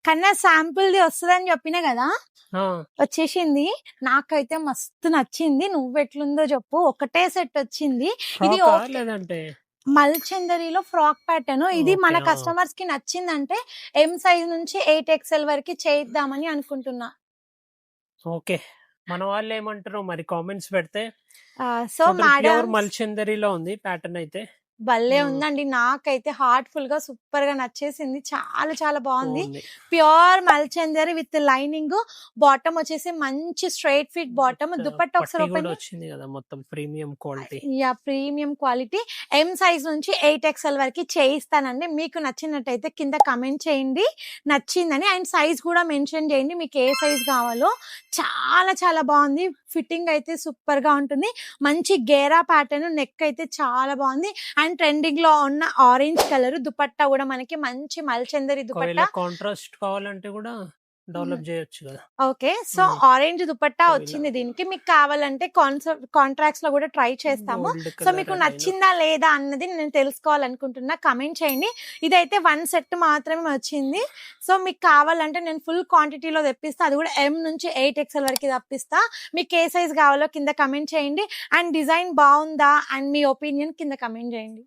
కన్నా శాంపుల్ది వస్తుందని చెప్పినా కదా, ఆ, వచ్చేసింది. నాకైతే మస్తు నచ్చింది. నువ్వెట్లుందో చెప్పు. ఒకటే సెట్ వచ్చింది. ఇది ఫ్రాకా ఓకే, లేదంటే మల్చందరిలో ఫ్రాక్ ప్యాటర్న్. ఇది ఓకే. మన కస్టమర్స్ కి నచ్చిందంటే ఎం సైజ్ నుంచి 8XL వరకు చేయిద్దామని అనుకుంటున్నా. ఓకే, మన వాళ్ళు ఏమంటారు మరి కామెంట్స్ పెడితే. సో ప్యూర్ మేడం, మల్చందరిలో ఉంది ప్యాటర్న్ అయితే. భలే ఉమ్, ఉందండి. నాకైతే హార్ట్‌ఫుల్ గా సూపర్ గా నచ్చేసింది. చాలా చాలా బాగుంది. బాగుంది. ప్యూర్ మల్చందరి విత్ లైనింగ్. బాటమ్ వచ్చేసి మంచి స్ట్రైట్ ఫిట్ బాటమ్. దుపట్టా ఒకసారి పట్టి కూడా ఓపెన్. వచ్చింది కదా, మొత్తం premium quality. Yeah, premium quality. M size నుంచి 8XL వరకు చేయిస్తానండి. మీకు నచ్చినట్టయితే కింద కమెంట్ చేయండి నచ్చిందని, అండ్ సైజ్ కూడా మెన్షన్ చేయండి మీకు ఏ సైజ్ కావాలో. చాలా చాలా బాగుంది. ఫిట్టింగ్ అయితే సూపర్ గా ఉంటుంది. మంచి గేరా ప్యాటర్న్, నెక్ అయితే చాలా బాగుంది. అండ్ ట్రెండింగ్ లో ఉన్న ఆరెంజ్ కలర్ దుపట్టా కూడా మనకి మంచి మల్చందరి ఒకవేళ దుపట్టా. కాంట్రాస్ట్ కావాలంటే కూడా డెవలప్ చేయొచ్చు కదా. ఓకే, సో ఆరెంజ్ దుపట్టా వచ్చింది దీనికి. మీకు కావాలంటే కాంట్రాక్ట్స్ లో కూడా ట్రై చేస్తాము. గోల్డ్ సో కలర్ మీకు అదైనా. నచ్చిందా లేదా అన్నది నేను తెలుసుకోవాలనుకుంటున్నా. కమెంట్ చేయండి. ఇదైతే 1 సెట్ మాత్రమే వచ్చింది. సో మీకు కావాలంటే నేను ఫుల్ క్వాంటిటీలో తెప్పిస్తా. అది కూడా M నుంచి 8XL వరకు తప్పిస్తా. మీకు ఏ సైజ్ కావాలో కింద కమెంట్ చేయండి. అండ్ డిజైన్ బాగుందా అండ్ మీ ఒపీనియన్ కింద కమెంట్ చేయండి.